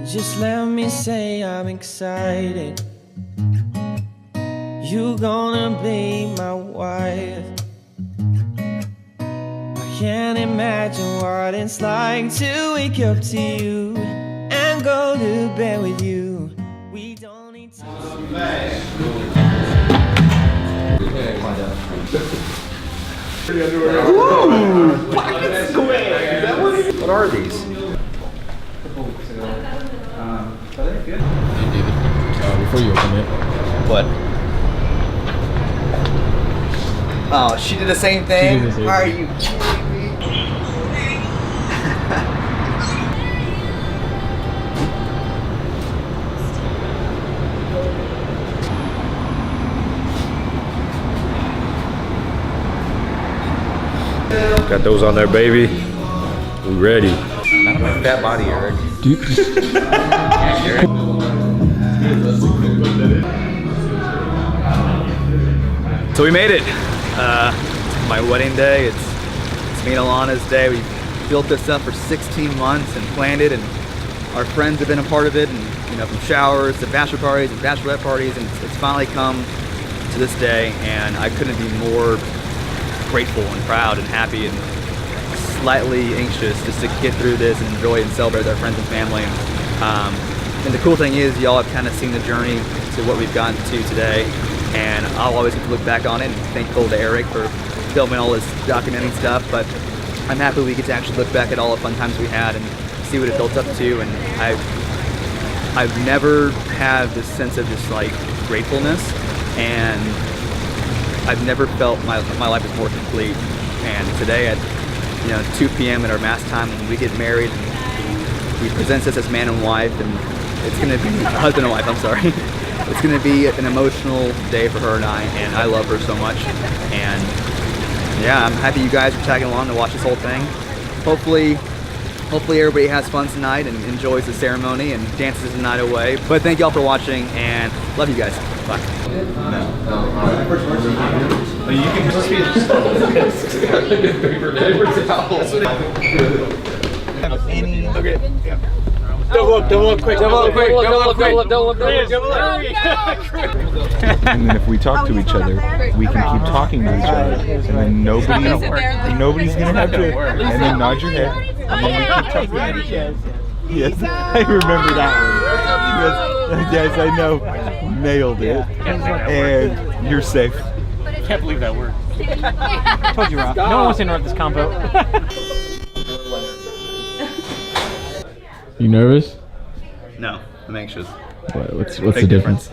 Just let me say I'm excited. You gonna be my wife. I can't imagine what it's like to wake up to you and go to bed with you. We don't need to. Ooh, pocket square. What are these? Before you open it. What? Oh, she did the same thing? Are you kidding me? Got those on there, baby. We ready. Not my fat body, Eric. Dude. So we made it. My wedding day. It's me and Alana's day. We built this up for 16 months and planned it, and our friends have been a part of it. And you know, from showers to bachelor parties and bachelorette parties, and it's finally come to this day. And I couldn't be more grateful and proud and happy and slightly anxious just to get through this and enjoy and celebrate with our friends and family. And the cool thing is, y'all have kind of seen the journey to what we've gotten to today. And I'll always get to look back on it and thankful to Eric for filming all this documenting stuff, but I'm happy we get to actually look back at all the fun times we had and see what it built up to. And I've never had this sense of just like gratefulness, and I've never felt my life is more complete. And today at 2 p.m. at our mass time, when we get married, he presents us as man and wife, and it's gonna be husband and wife, I'm sorry. It's going to be an emotional day for her and I love her so much. And yeah, I'm happy you guys are tagging along to watch this whole thing. Hopefully everybody has fun tonight and enjoys the ceremony and dances the night away. But thank y'all for watching, and love you guys. Bye. You can just be okay. Don't look quick. And then if we talk to each other, we can keep talking to each other, and then nobody's gonna have to. And then nod your head, and then we keep talking to each other. Yes, I remember that one. Yes, I know. Nailed it. And you're safe. Can't believe that word. Told you, Rob. No one wants to interrupt this combo. You nervous? No, I'm anxious. What's the difference?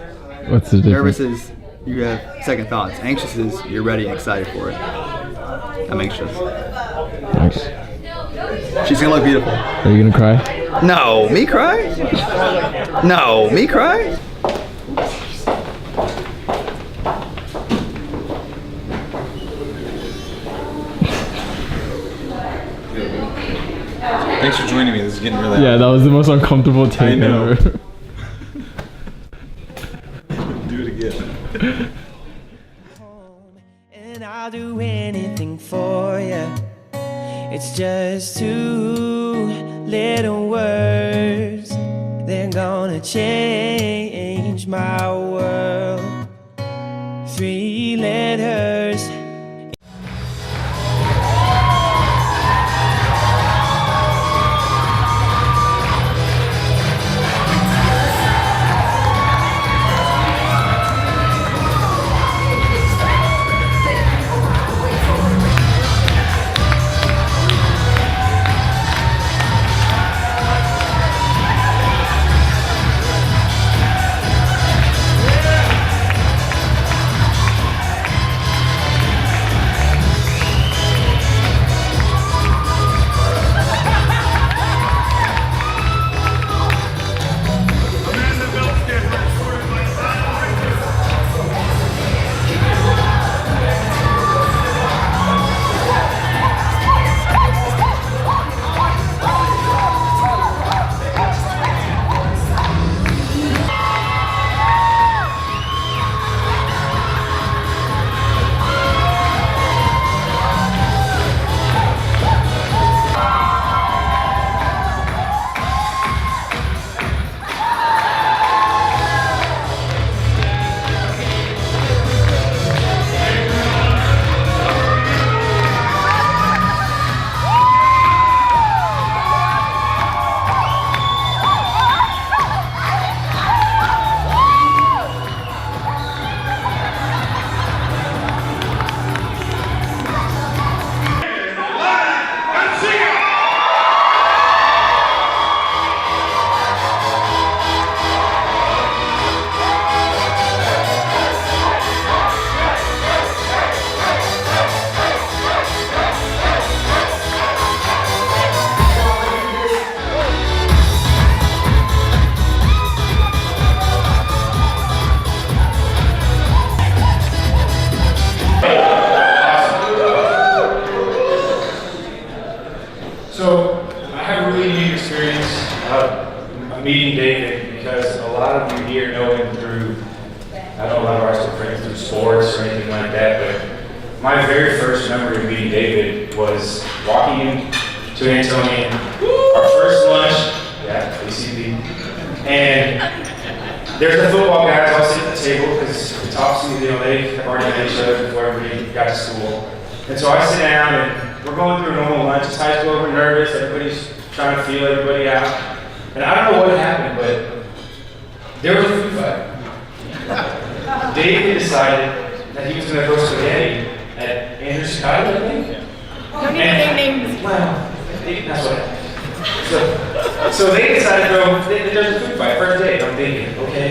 What's the difference? Nervous is you have second thoughts. Anxious is you're ready and excited for it. I'm anxious. Nice. She's gonna look beautiful. Are you gonna cry? No, me cry? No, me cry? Thanks for joining me. This is getting really. Yeah, that was the most uncomfortable take ever. Do it again. And I'll do anything for you. It's just 2 little words. They're gonna change my world. 3 letters. meeting David, because a lot of you here know him through, I don't know a lot of our still friends through sports or anything like that, but my very first memory of meeting David was walking into Antonian, our first lunch, yeah, ACB, and there's the football guys all sitting at the table because the top school, they have already met each other before everybody got to school. And so I sit down and we're going through a normal lunch. It's high school, we're nervous, everybody's trying to feel everybody out. And I don't know what happened, but there was a food fight. David decided that he was going to throw spaghetti at Andrew Scott, I think. Don't need to name names. Well, that's what happened. So they decided to go, there's a food fight, first day. I'm thinking, okay,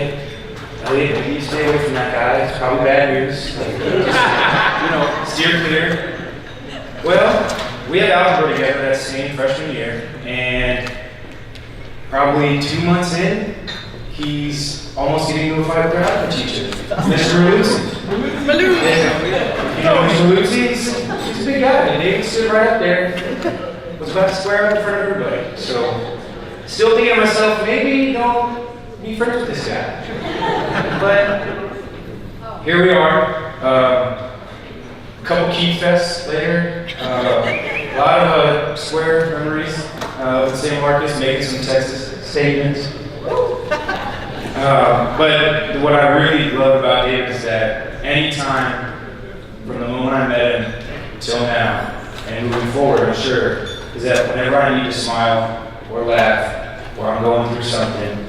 Elliot, you stay away from that guy, it's probably bad news. Like, just, steer clear. Well, we had algebra together that same freshman year, and probably 2 months in, he's almost getting into a fight with their algebra teacher, Mr. Maluzzi. You know, Mr. Maluzzi, he's a big guy, and David stood right up there, was about to square up in front of everybody. So, still thinking to myself, maybe don't be friends with this guy. But here we are, a couple Key Fests later, a lot of square memories with St. Marcus, making some Texas statements. But what I really love about David is that anytime, from the moment I met him till now, and moving forward, I'm sure, is that whenever I need to smile or laugh, or I'm going through something,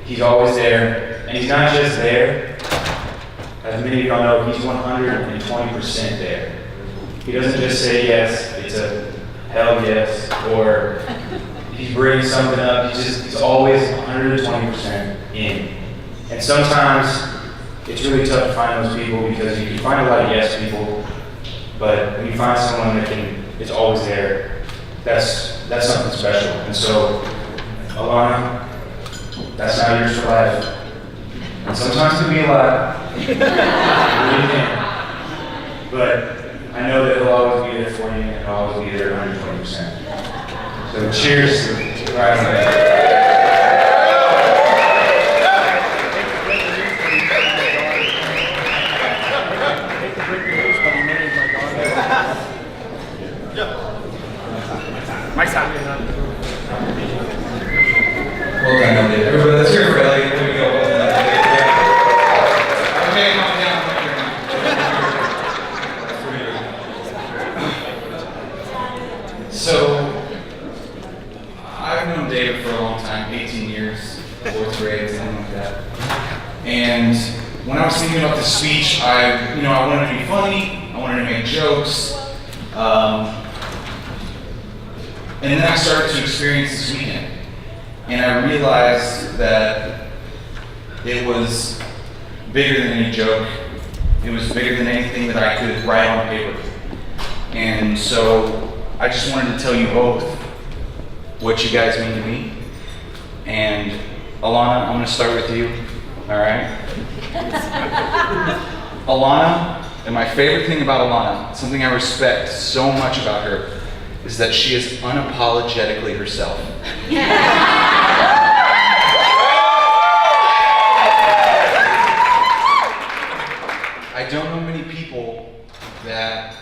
he's always there. And he's not just there. As many of y'all know, he's 120% there. He doesn't just say yes, it's a hell yes, or he's bringing something up. He's always 120% in. And sometimes it's really tough to find those people because you can find a lot of yes people, but when you find someone that is always there, that's something special. And so, Alana, that's now yours for life. And sometimes it can be a lot. It really can. But I know that he'll always be there for you, and he'll always be there 120%. So cheers to Ryan. My side. Well done, Elliot. Everybody, let's hear it for Elliot. There we go. Okay, calm down. So, I've known David for a long time, 18 years, 4th grade, something like that. And when I was thinking about this speech, I wanted to be funny, I wanted to make jokes, and then I started to experience this weekend. And I realized that it was bigger than any joke. It was bigger than anything that I could write on paper. And so I just wanted to tell you both what you guys mean to me. And Alana, I'm gonna start with you, all right? Alana, and my favorite thing about Alana, something I respect so much about her, is that she is unapologetically herself. I don't know many people that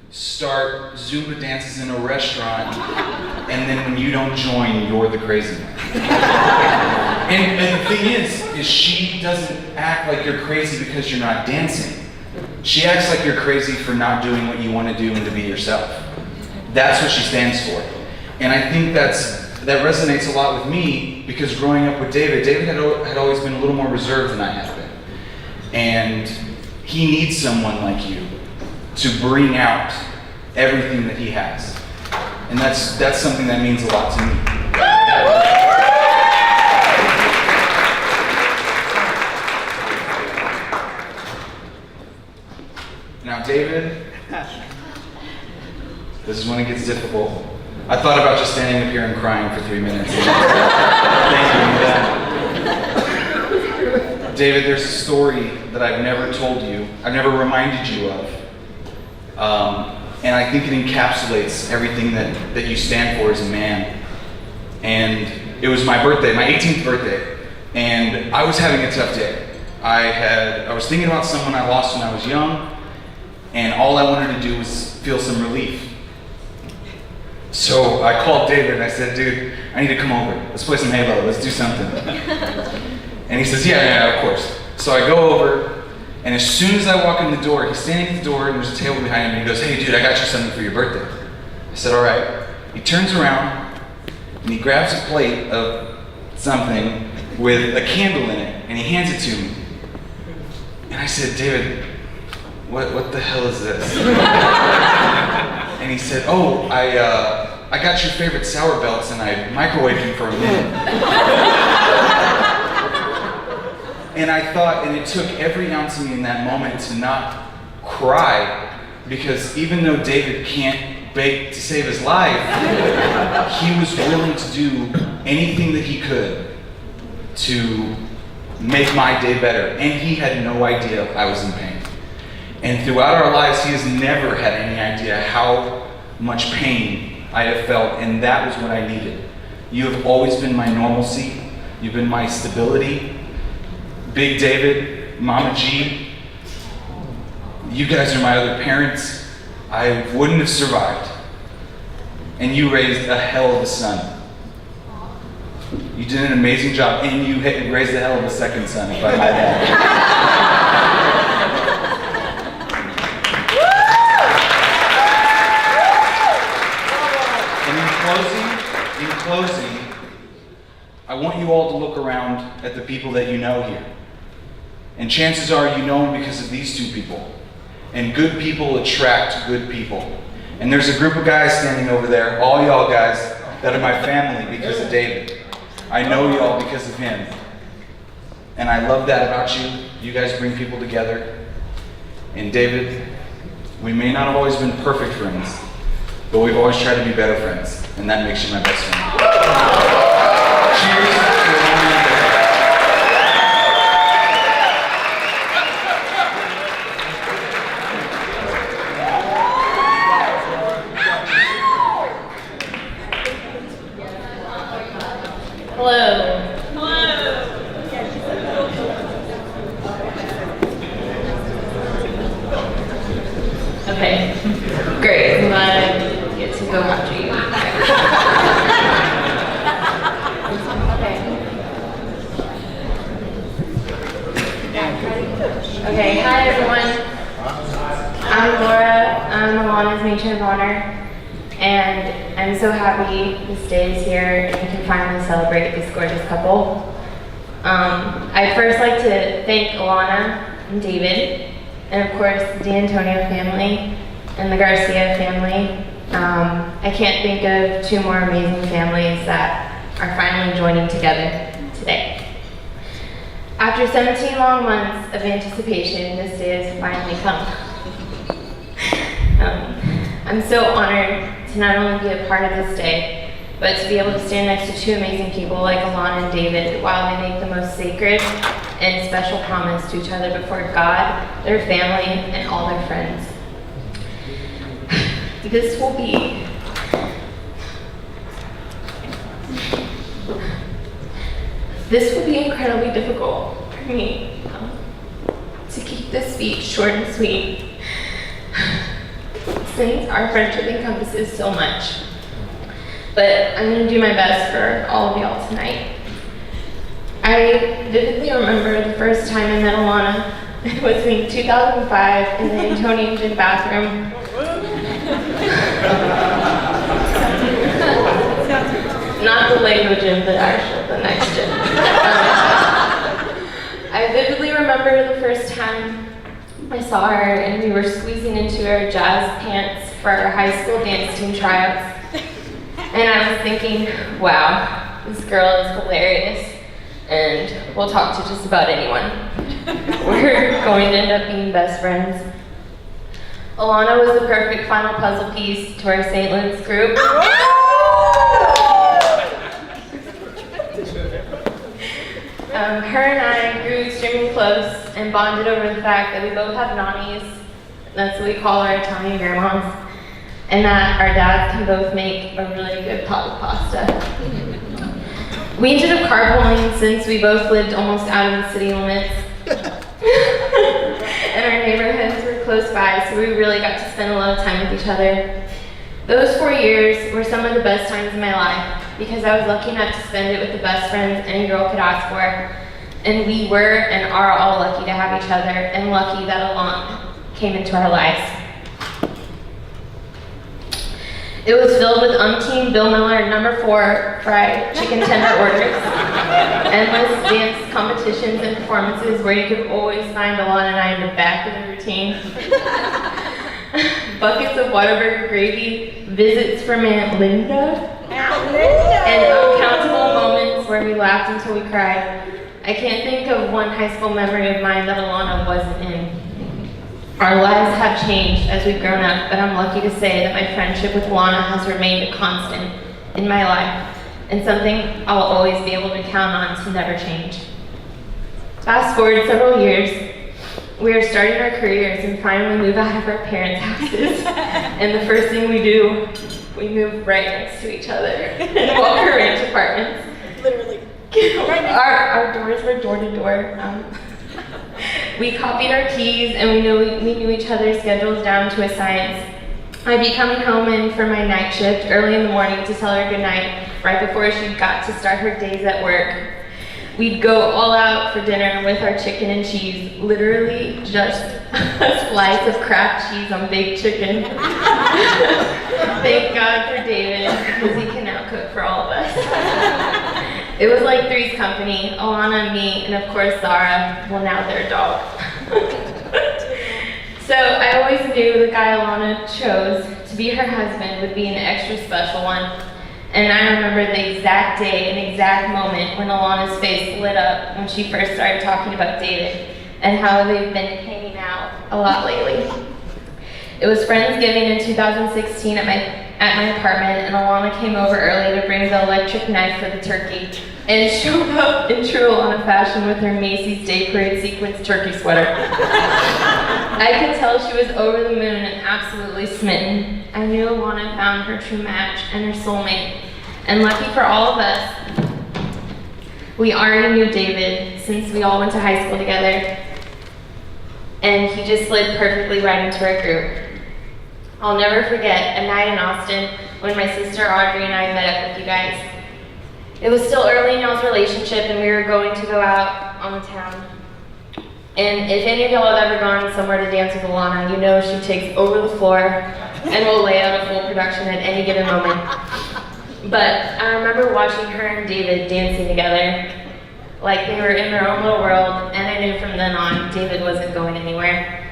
start Zumba dances in a restaurant and then when you don't join, you're the crazy one. And the thing is she doesn't act like you're crazy because you're not dancing. She acts like you're crazy for not doing what you want to do and to be yourself. That's what she stands for. And I think that resonates a lot with me because growing up with David had always been a little more reserved than I had been. And he needs someone like you to bring out everything that he has. And that's something that means a lot to me. Now, David, this is when it gets difficult. I thought about just standing up here and crying for 3 minutes. Thank you. David, there's a story that I've never told you, I've never reminded you of. And I think it encapsulates everything that you stand for as a man. And it was my birthday, my 18th birthday, and I was having a tough day. I was thinking about someone I lost when I was young, and all I wanted to do was feel some relief. So I called David and I said, dude, I need to come over. Let's play some Halo, let's do something. And he says, yeah, of course. So I go over, and as soon as I walk in the door, he's standing at the door and there's a table behind him, and he goes, hey dude, I got you something for your birthday. I said, all right. He turns around and he grabs a plate of something with a candle in it, and he hands it to me. And I said, David, what the hell is this? And he said, oh, I got your favorite Sour Belts and I microwaved them for a minute. And I thought, and it took every ounce of me in that moment to not cry, because even though David can't bake to save his life, he was willing to do anything that he could to make my day better. And he had no idea I was in pain. And throughout our lives, he has never had any idea how much pain I have felt, and that was what I needed. You have always been my normalcy. You've been my stability. Big David, Mama G, you guys are my other parents. I wouldn't have survived. And you raised a hell of a son. You did an amazing job, and you raised a hell of a second son, if I might add. In closing, I want you all to look around at the people that you know here. And chances are you know them because of these two people. And good people attract good people. And there's a group of guys standing over there, all y'all guys, that are my family because of David. I know y'all because of him. And I love that about you. You guys bring people together. And David, we may not have always been perfect friends, but we've always tried to be better friends. And that makes you my best friend. Cheers to a long day. Hello. Okay, great. I'm glad I get to go after you. Okay, hi everyone. I'm Laura. I'm Alana's matron of honor, and I'm so happy this day is here and we can finally celebrate this gorgeous couple. I'd first like to thank Alana and David, and of course the D'Antonio family and the Garcia family. I can't think of two more amazing families that are finally joining together today. After 17 long months of anticipation, this day has finally come. I'm so honored to not only be a part of this day, but to be able to stand next to two amazing people like Alana and David while they make the most sacred and special promise to each other before God, their family, and all their friends. This will be incredibly difficult for me to keep this speech short and sweet, since our friendship encompasses so much. But I'm going to do my best for all of y'all tonight. I vividly remember the first time I met Alana. It was in 2005 in the Antonio gym bathroom. Not the Lego gym, the next gym. I vividly remember the first time I saw her and we were squeezing into her jazz pants for our high school dance team tryouts. And I was thinking, wow, this girl is hilarious and will talk to just about anyone. We're going to end up being best friends. Alana was the perfect final puzzle piece to our St. Luke's group. Her and I grew extremely close and bonded over the fact that we both have nannies, that's what we call our Italian grandmas, and that our dads can both make a really good pot of pasta. We ended up carpooling since we both lived almost out of the city limits. And our neighborhoods were close by, so we really got to spend a lot of time with each other. Those 4 years were some of the best times in my life because I was lucky enough to spend it with the best friends any girl could ask for. And we were and are all lucky to have each other and lucky that Alana came into our lives. It was filled with umpteen Bill Miller No. 4 fried chicken tender orders, endless dance competitions and performances where you could always find Alana and I in the back of the routine, buckets of Whataburger gravy, visits from Aunt Linda, and uncountable moments where we laughed until we cried. I can't think of one high school memory of mine that Alana wasn't in. Our lives have changed as we've grown up, but I'm lucky to say that my friendship with Alana has remained a constant in my life and something I'll always be able to count on to never change. Fast forward several years, we are starting our careers and finally move out of our parents' houses. And the first thing we do, we move right next to each other in Walker Ranch apartments. Literally. Our doors were door to door. We copied our keys and we knew each other's schedules down to a science. I'd be coming home in for my night shift early in the morning to tell her goodnight right before she got to start her days at work. We'd go all out for dinner with our chicken and cheese, literally just a slice of Kraft cheese on baked chicken. Thank God for David, because he can now cook for all of us. It was like Three's Company, Alana, me, and of course Zara, well now their dog. So I always knew the guy Alana chose to be her husband would be an extra special one. And I remember the exact day and exact moment when Alana's face lit up when she first started talking about David and how they've been hanging out a lot lately. It was Friendsgiving in 2016 at my apartment, and Alana came over early to bring the electric knife for the turkey and showed up in true Alana fashion with her Macy's Day Parade sequins turkey sweater. I could tell she was over the moon and absolutely smitten. I knew Alana found her true match and her soulmate. And lucky for all of us, we already knew David since we all went to high school together. And he just slid perfectly right into our group. I'll never forget a night in Austin when my sister Audrey and I met up with you guys. It was still early in y'all's relationship and we were going to go out on the town. And if any of y'all have ever gone somewhere to dance with Alana, you know she takes over the floor and will lay out a full production at any given moment. But I remember watching her and David dancing together like they were in their own little world, and I knew from then on David wasn't going anywhere.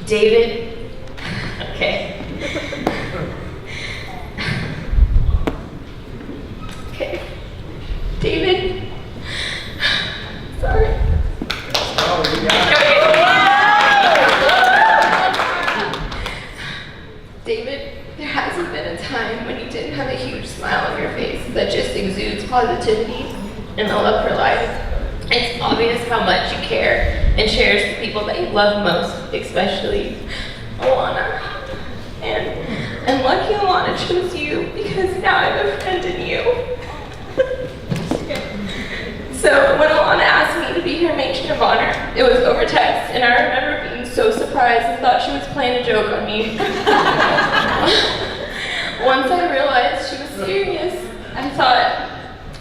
David, okay. Okay. David, sorry. David, there hasn't been a time when you didn't have a huge smile on your face that just exudes positivity and the love for life. It's obvious how much you care and cherish the people that you love most, especially Alana. And lucky Alana chose you because now I have a friend in you. So when Alana asked me to be her matron of honor, it was over text, and I remember being so surprised and thought she was playing a joke on me. Once I realized she was serious, I thought,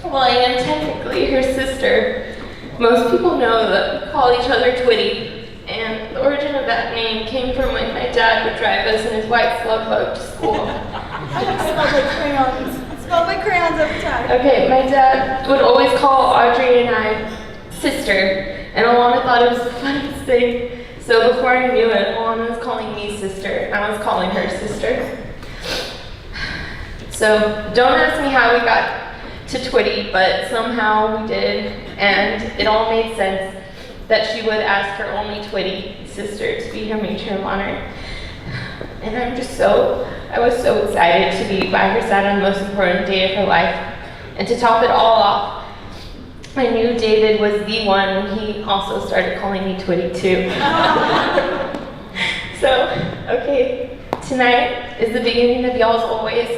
well, I am technically her sister. Most people know that we call each other Twitty, and the origin of that name came from when my dad would drive us in his white slug bug to school. It smelled like crayons. It smelled like crayons every time. Okay, my dad would always call Audrey and I sister, and Alana thought it was the funniest thing. So before I knew it, Alana was calling me sister, and I was calling her sister. So don't ask me how we got to Twitty, but somehow we did, and it all made sense that she would ask her only Twitty sister to be her matron of honor. And I was so excited to be by her side on the most important day of her life. And to top it all off, I knew David was the one when he also started calling me Twitty too. So, okay, tonight is the beginning of y'all's always.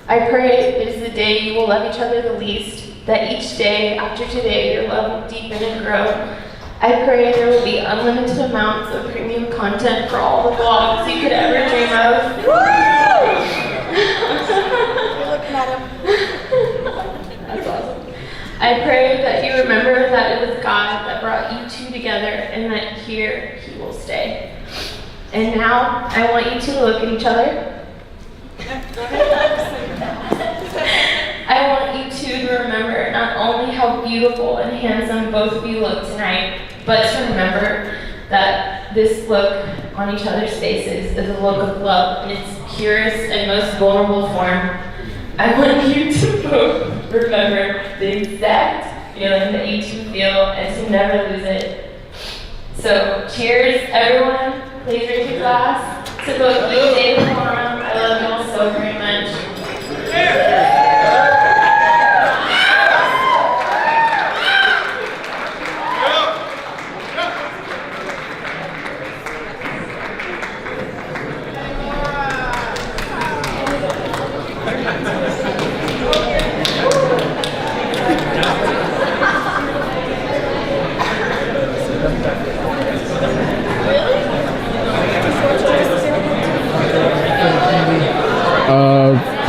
I pray it is the day you will love each other the least, that each day after today your love will deepen and grow. I pray there will be unlimited amounts of premium content for all the vlogs you could ever dream of. That's awesome. I pray that you remember that it was God that brought you two together and that here he will stay. And now I want you to look at each other. I want you two to remember not only how beautiful and handsome both of you look tonight, but to remember that this look on each other's faces is a look of love in its purest and most vulnerable form. I want you to both remember the exact feeling that you two feel and to never lose it. So cheers, everyone. Please raise your glass to both you, David and Laura. I love you all so very much.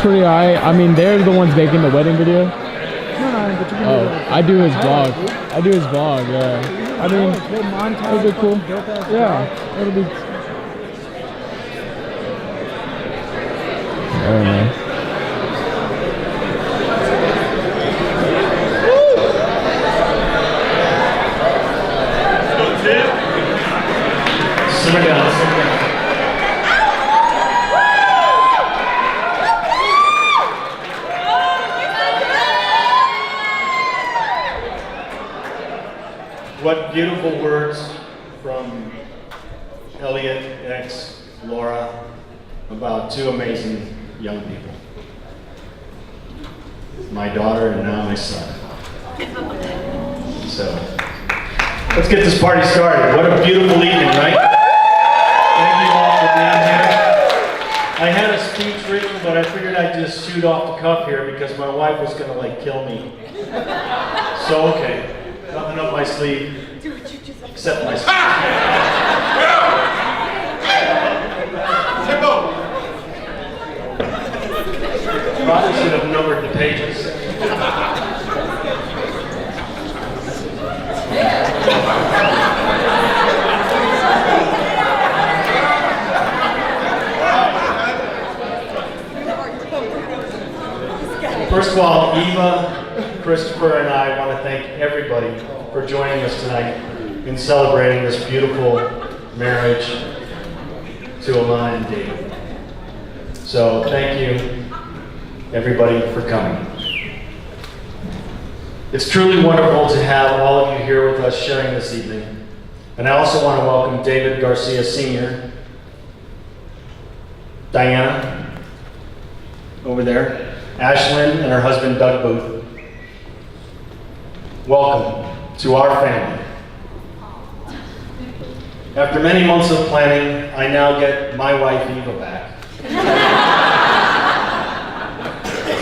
Pretty alright. I mean, they're the ones making the wedding video. Oh, I do his vlog. I do his vlog, yeah. I mean, it'll be cool. Yeah, it'll be. I don't know. Simmer down, simmer down. What beautiful words from Elliot, X, Laura, about two amazing young people. My daughter and now my son. So, let's get this party started. What a beautiful evening, right? Thank you all for being here. I had a speech written, but I figured I'd just shoot off the cuff here because my wife was gonna like kill me. So, okay. Nothing up my sleeve, except my sleeve. Probably should have numbered the pages. First of all, Eva, Christopher, and I want to thank everybody for joining us tonight in celebrating this beautiful marriage to Alana and David. So thank you, everybody, for coming. It's truly wonderful to have all of you here with us sharing this evening. And I also want to welcome David Garcia Sr., Diana, over there, Ashlyn and her husband Doug Booth. Welcome to our family. After many months of planning, I now get my wife Eva back.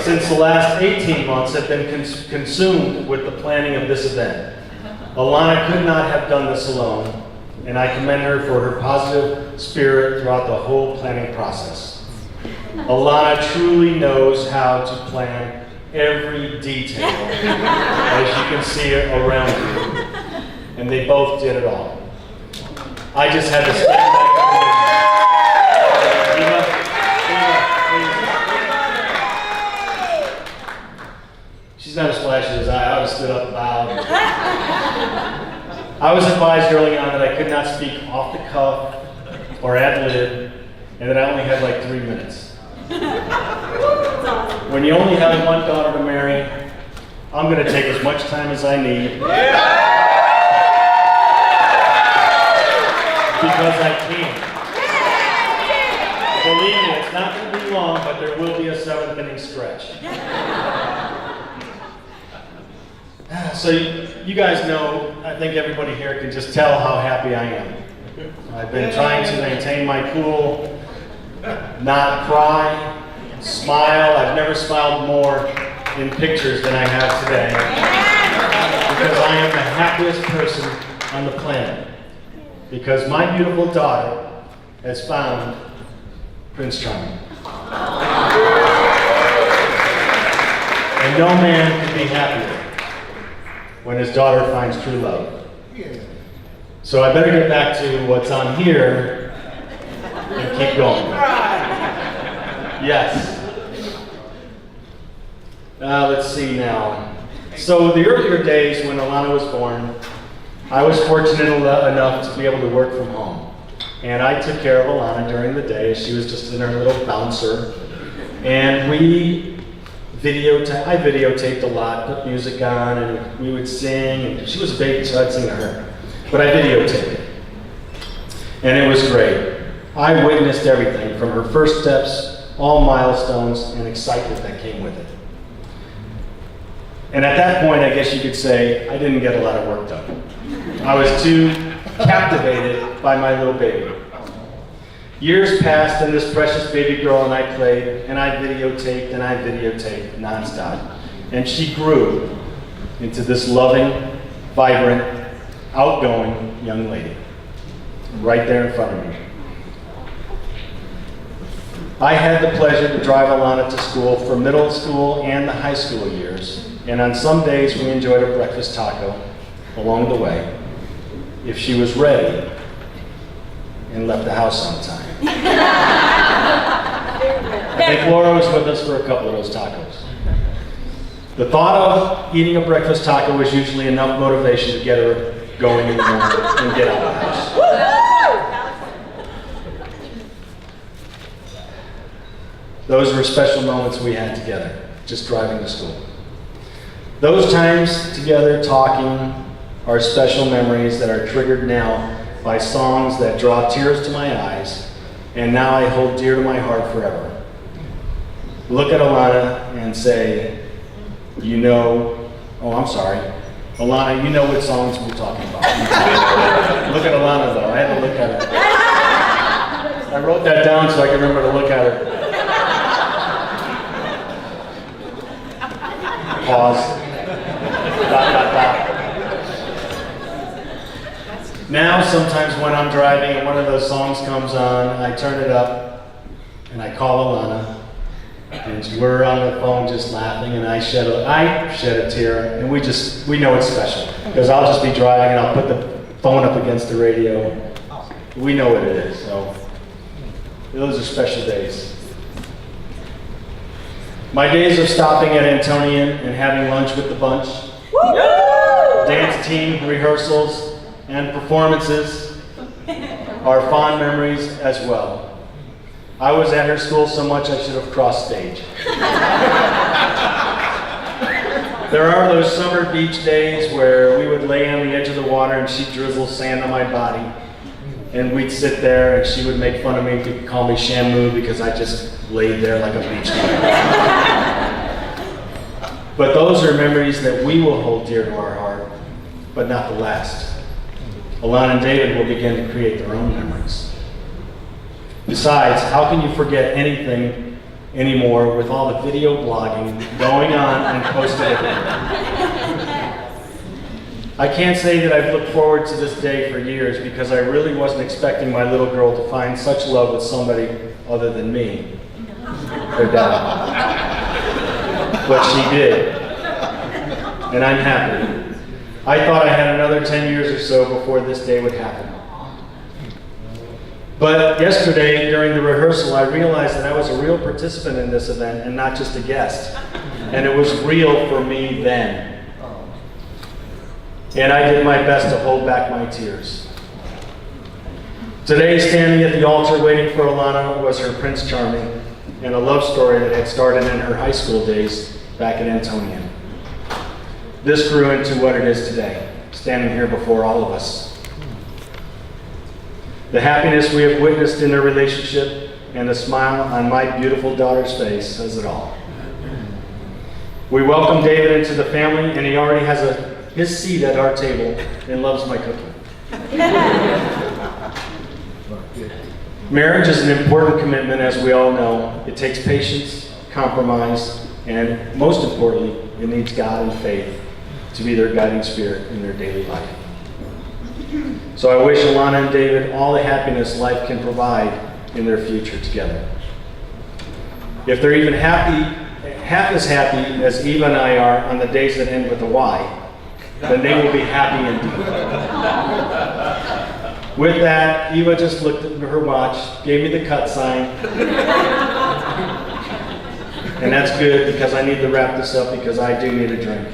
Since the last 18 months have been consumed with the planning of this event. Alana could not have done this alone, and I commend her for her positive spirit throughout the whole planning process. Alana truly knows how to plan every detail, as you can see it around you, and they both did it all. I just had to step back and she's not as flashy as I was stood up loud. I was advised early on that I could not speak off the cuff or ad lib, and that I only had like 3 minutes. When you only have one daughter to marry, I'm going to take as much time as I need. Because I can. Believe me, it's not going to be long, but there will be a 7th inning stretch. So you guys know, I think everybody here can just tell how happy I am. I've been trying to maintain my cool, not cry, smile. I've never smiled more in pictures than I have today because I am the happiest person on the planet because my beautiful daughter has found Prince Charming. And no man could be happier when his daughter finds true love. So I better get back to what's on here and keep going. Yes. Let's see now. So the earlier days when Alana was born, I was fortunate enough to be able to work from home. And I took care of Alana during the day. She was just in her little bouncer. And I videotaped a lot, put music on, and we would sing. And she was a baby, so I'd sing to her. But I videotaped it. And it was great. I witnessed everything from her first steps, all milestones, and excitement that came with it. And at that point, I guess you could say, I didn't get a lot of work done. I was too captivated by my little baby. Years passed and this precious baby girl and I played, and I videotaped nonstop. And she grew into this loving, vibrant, outgoing young lady, right there in front of me. I had the pleasure to drive Alana to school for middle school and the high school years, and on some days we enjoyed a breakfast taco along the way, if she was ready and left the house on time. I think Laura was with us for a couple of those tacos. The thought of eating a breakfast taco was usually enough motivation to get her going in the morning and get out of the house. Those were special moments we had together, just driving to school. Those times together talking are special memories that are triggered now by songs that draw tears to my eyes, and now I hold dear to my heart forever. Look at Alana and say, you know, oh, I'm sorry. Alana, you know what songs we're talking about. Look at Alana, though. I had to look at her. I wrote that down so I could remember to look at her. Pause. ... Now, sometimes when I'm driving and one of those songs comes on, I turn it up and I call Alana, and we're on the phone just laughing, and I shed a tear, and we know it's special because I'll just be driving and I'll put the phone up against the radio. We know what it is, so those are special days. My days of stopping at Antonian and having lunch with the bunch, dance team rehearsals, and performances are fond memories as well. I was at her school so much I should have crossed stage. There are those summer beach days where we would lay on the edge of the water and she'd drizzle sand on my body, and we'd sit there and she would make fun of me to call me Shamu because I just laid there like a beach ball. But those are memories that we will hold dear to our heart, but not the last. Alana and David will begin to create their own memories. Besides, how can you forget anything anymore with all the video blogging going on and posted everywhere? I can't say that I've looked forward to this day for years because I really wasn't expecting my little girl to find such love with somebody other than me, her dad. But she did, and I'm happy. I thought I had another 10 years or so before this day would happen. But yesterday, during the rehearsal, I realized that I was a real participant in this event and not just a guest. And it was real for me then. And I did my best to hold back my tears. Today, standing at the altar waiting for Alana was her Prince Charming and a love story that had started in her high school days back at Antonian. This grew into what it is today, standing here before all of us. The happiness we have witnessed in their relationship and the smile on my beautiful daughter's face says it all. We welcome David into the family, and he already has his seat at our table and loves my cooking. Marriage is an important commitment, as we all know. It takes patience, compromise, And most importantly, it needs God and faith to be their guiding spirit in their daily life. So I wish Alana and David all the happiness life can provide in their future together. If they're even half as happy as Eva and I are on the days that end with a Y, then they will be happy indeed. With that, Eva just looked at her watch, gave me the cut sign. And that's good because I need to wrap this up because I do need a drink.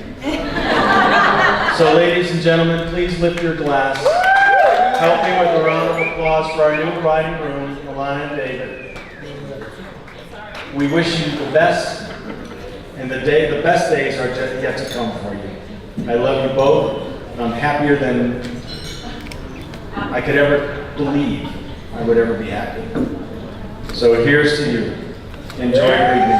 So ladies and gentlemen, please lift your glass. Help me with a round of applause for our new bride and groom, Alana and David. We wish you the best, and the best days are yet to come for you. I love you both, and I'm happier than I could ever believe I would ever be happy. So here's to you. Enjoy your evening.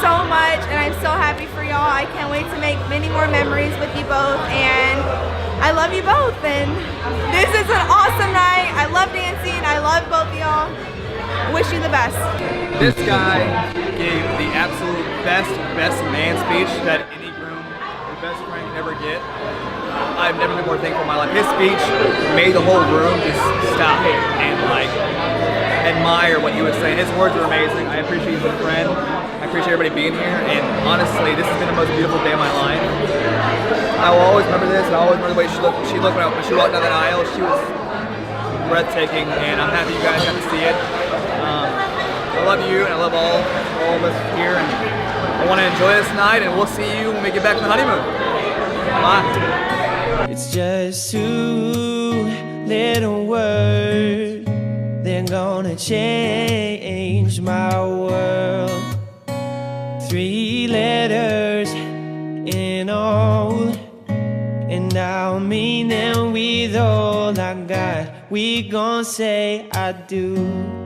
So much, and I'm so happy for y'all. I can't wait to make many more memories with you both, and I love you both, and this is an awesome night. I love dancing. I love both of y'all. Wish you the best. This guy gave the absolute best man speech that any groom or best friend can ever get. I've never been more thankful in my life. His speech made the whole room just stop and like admire what he was saying. His words were amazing. I appreciate you as a friend. I appreciate everybody being here, and honestly, this has been the most beautiful day of my life. I will always remember this, and I always remember the way she looked when she walked down that aisle. She was breathtaking, and I'm happy you guys got to see it. I love you, and I love all of us here, and I want to enjoy this night, and we'll see you when we get back from the honeymoon. Bye. It's just 2 little words, they're gonna change my world. 3 letters in all, and I'll mean them with all I got. We gon' say I do.